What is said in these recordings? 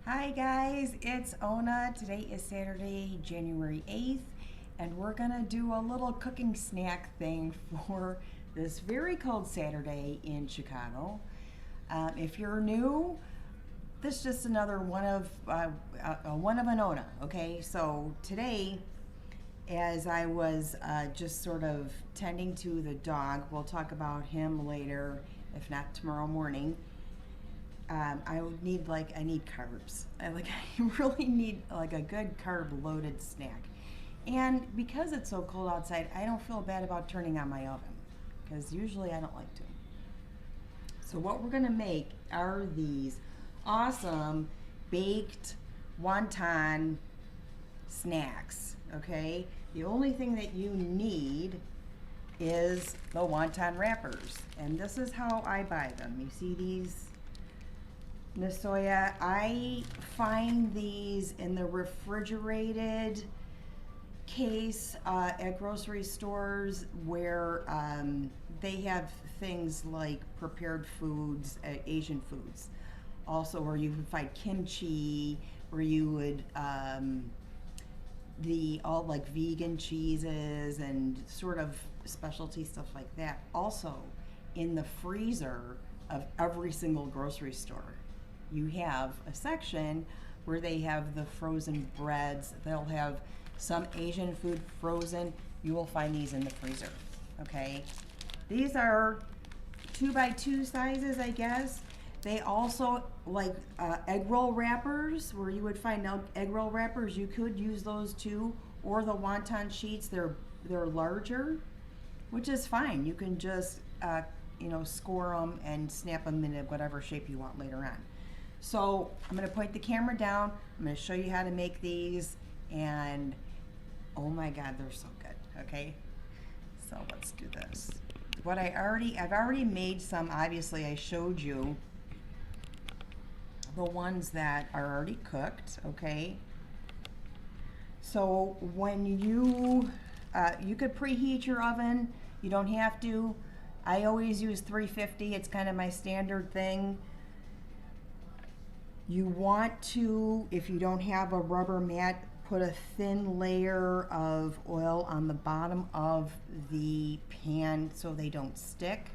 Hi guys, it's Ona. Today is Saturday, January 8th, and we're gonna do a little cooking snack thing for this very cold Saturday in Chicago. If you're new, this is just another one of an Ona, okay? So today, as I was just sort of tending to the dog, we'll talk about him later, if not tomorrow morning. I need carbs. I really need like a good carb loaded snack. And because it's so cold outside, I don't feel bad about turning on my oven because usually I don't like to. So what we're gonna make are these awesome baked wonton snacks, okay? The only thing that you need is the wonton wrappers. And this is how I buy them. You see these Nasoya, I find these in the refrigerated case at grocery stores where they have things like prepared foods, Asian foods. Also, where you would find kimchi, where you would all like vegan cheeses and sort of specialty stuff like that. Also, in the freezer of every single grocery store, you have a section where they have the frozen breads. They'll have some Asian food frozen. You will find these in the freezer, okay? These are 2x2 sizes, I guess. They also, like egg roll wrappers, where you would find egg roll wrappers. You could use those too, or the wonton sheets. They're larger, which is fine. You can just score them and snap them into whatever shape you want later on. So I'm going to point the camera down. I'm going to show you how to make these, and oh my God, they're so good. Okay, so let's do this. I've already made some. Obviously, I showed you the ones that are already cooked. Okay, so when you could preheat your oven. You don't have to. I always use 350. It's kind of my standard thing. You want to, if you don't have a rubber mat, put a thin layer of oil on the bottom of the pan so they don't stick.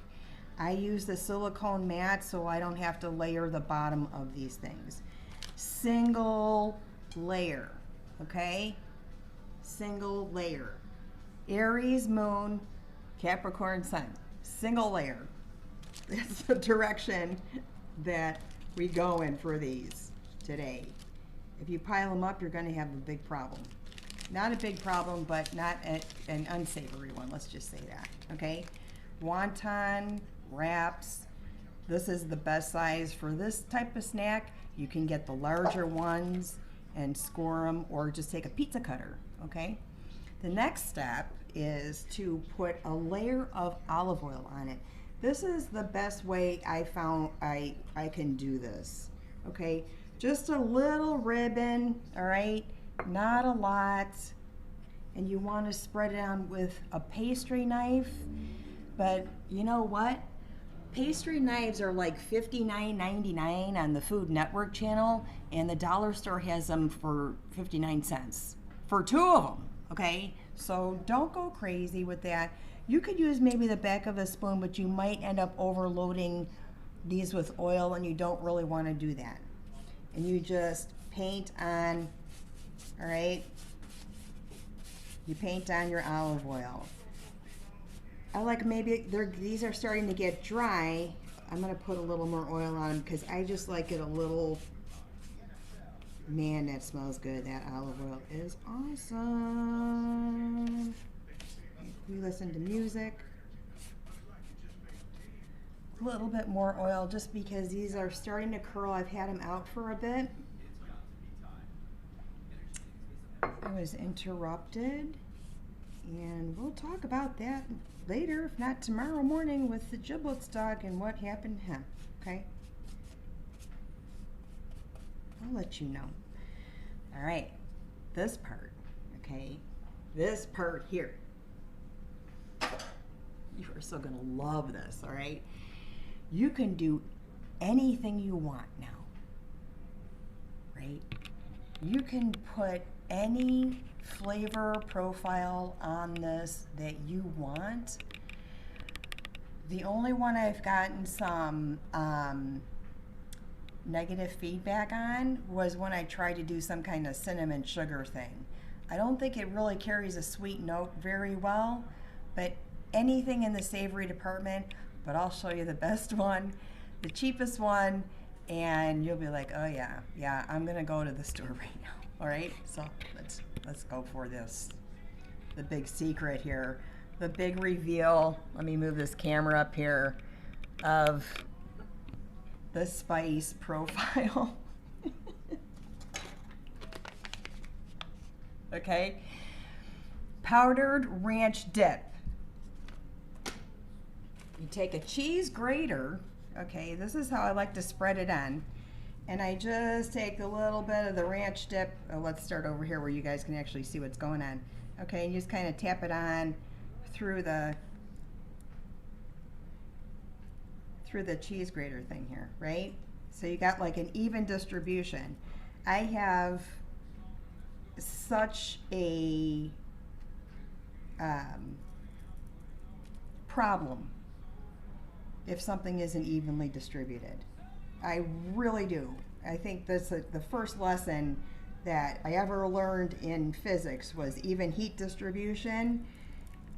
I use the silicone mat so I don't have to layer the bottom of these things. Single layer, okay? Single layer. Aries moon, Capricorn sun. Single layer. That's the direction that we go in for these today. If you pile them up, you're going to have a big problem. Not a big problem, but not an unsavory one. Let's just say that, okay? Wonton wraps. This is the best size for this type of snack. You can get the larger ones and score them, or just take a pizza cutter, okay? The next step is to put a layer of olive oil on it. This is the best way I found I can do this, okay? Just a little ribbon, all right? Not a lot. And you want to spread it on with a pastry knife. But you know what? Pastry knives are like $59.99 on the Food Network channel, and the dollar store has them for 59 cents for two of them, okay? So don't go crazy with that. You could use maybe the back of a spoon, but you might end up overloading these with oil, and you don't really want to do that. And you just paint on, all right? You paint on your olive oil. I like these are starting to get dry. I'm going to put a little more oil on them because I just like it a little. Man, that smells good. That olive oil is awesome. We listen to music. A little bit more oil just because these are starting to curl. I've had them out for a bit. I was interrupted, and we'll talk about that later, if not tomorrow morning, with the giblets dog and what happened to him, okay? I'll let you know. All right, this part, okay? This part here. You are so gonna love this, all right? You can do anything you want now, right? You can put any flavor profile on this that you want. The only one I've gotten some negative feedback on was when I tried to do some kind of cinnamon sugar thing. I don't think it really carries a sweet note very well, but anything in the savory department, but I'll show you the best one, the cheapest one, and you'll be like, oh yeah, I'm gonna go to the store right now. All right, so let's go for this. The big secret here, the big reveal. Let me move this camera up here of the spice profile. Okay, powdered ranch dip. You take a cheese grater. Okay, this is how I like to spread it on. And I just take a little bit of the ranch dip. Oh, let's start over here where you guys can actually see what's going on. Okay, and you just kind of tap it on through the cheese grater thing here, right? So you got like an even distribution. I have such a problem if something isn't evenly distributed. I really do. I think that's the first lesson that I ever learned in physics was even heat distribution,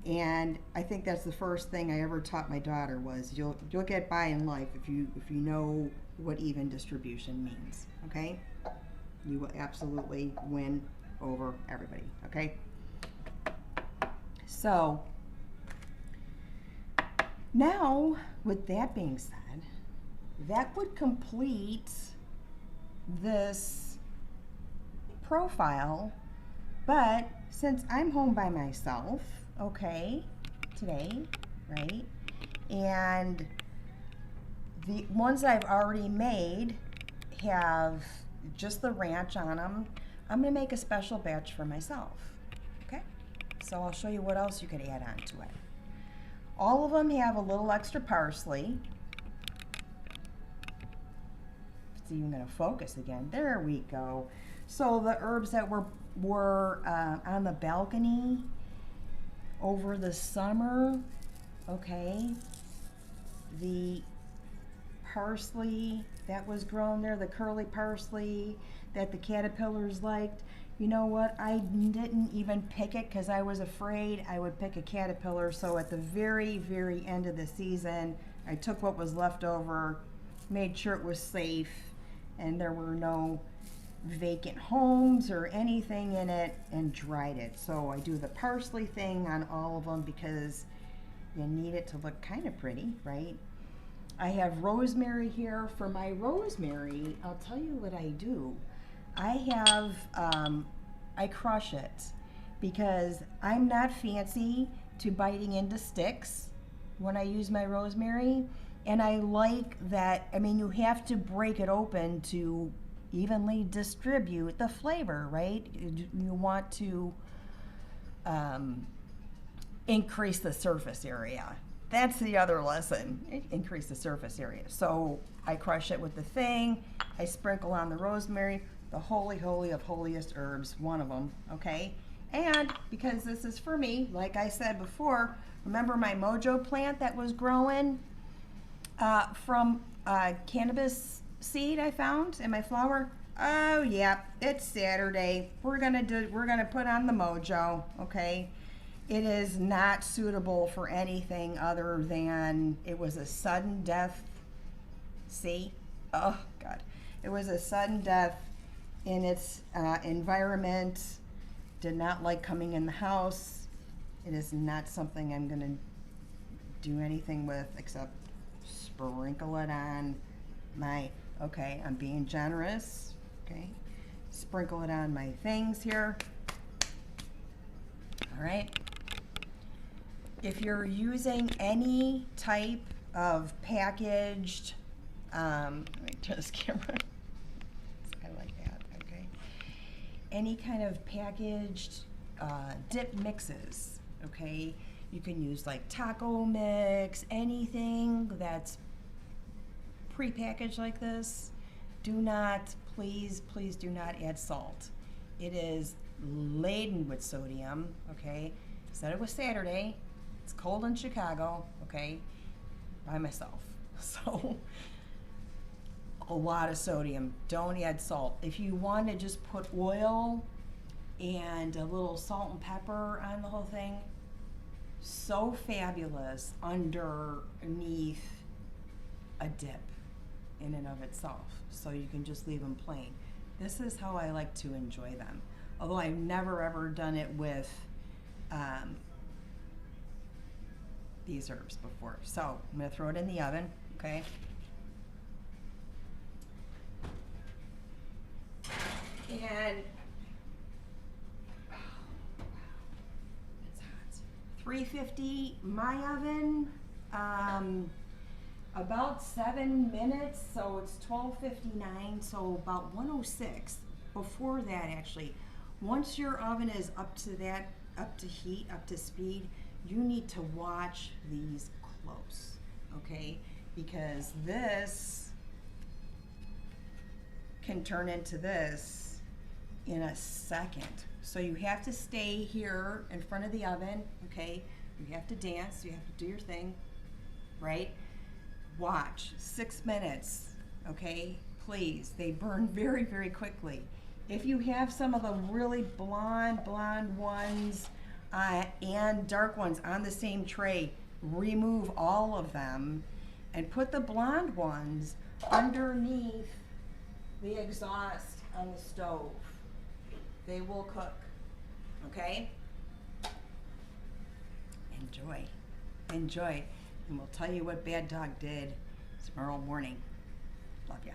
and I think that's the first thing I ever taught my daughter was you'll get by in life if you know what even distribution means. Okay, you will absolutely win over everybody. Okay, so now with that being said, that would complete this profile, but since I'm home by myself, okay, today, right, and the ones I've already made have just the ranch on them, I'm going to make a special batch for myself, okay? So I'll show you what else you could add on to it. All of them have a little extra parsley. See, I'm going to focus again. There we go. So the herbs that were on the balcony over the summer, okay, the parsley that was grown there, the curly parsley that the caterpillars liked. You know what? I didn't even pick it because I was afraid I would pick a caterpillar. So at the very, very end of the season, I took what was left over, made sure it was safe, and there were no vacant homes or anything in it, and dried it. So I do the parsley thing on all of them because you need it to look kind of pretty, right? I have rosemary here. For my rosemary, I'll tell you what I do. I crush it because I'm not fancy to biting into sticks when I use my rosemary. And I like that, I mean, you have to break it open to evenly distribute the flavor, right? You want to increase the surface area. That's the other lesson, increase the surface area. So I crush it with the thing, I sprinkle on the rosemary, the holy, holy of holiest herbs, one of them, okay? And because this is for me, like I said before, remember my mojo plant that was growing from cannabis seed I found in my flower? Oh yeah, it's Saturday. We're gonna put on the mojo, okay? It is not suitable for anything other than it was a sudden death. See? Oh God. It was a sudden death in its environment. Did not like coming in the house. It is not something I'm gonna do anything with except sprinkle it on my, okay, I'm being generous, okay? Sprinkle it on my things here. All right. If you're using any type of packaged, let me turn this camera. I like that, okay. Any kind of packaged dip mixes, okay. You can use like taco mix, anything that's prepackaged like this. Do not, please, please do not add salt. It is laden with sodium, okay? Said it was Saturday. It's cold in Chicago, okay? By myself. So, a lot of sodium. Don't add salt. If you want to just put oil and a little salt and pepper on the whole thing, so fabulous underneath a dip in and of itself. So you can just leave them plain. This is how I like to enjoy them. Although I've never ever done it with these herbs before. So I'm gonna throw it in the oven, okay? And it's hot. 350 my oven, about 7 minutes, so it's 12:59, so about 106. Before that, actually, once your oven is up to heat, up to speed, you need to watch these close, okay? Because this can turn into this in a second. So you have to stay here in front of the oven, okay? You have to dance, you have to do your thing, right? Watch, 6 minutes, okay? Please, they burn very, very quickly. If you have some of the really blonde ones and dark ones on the same tray, remove all of them and put the blonde ones underneath the exhaust on the stove. They will cook, okay? Enjoy, enjoy. And we'll tell you what Bad Dog did tomorrow morning. Love ya.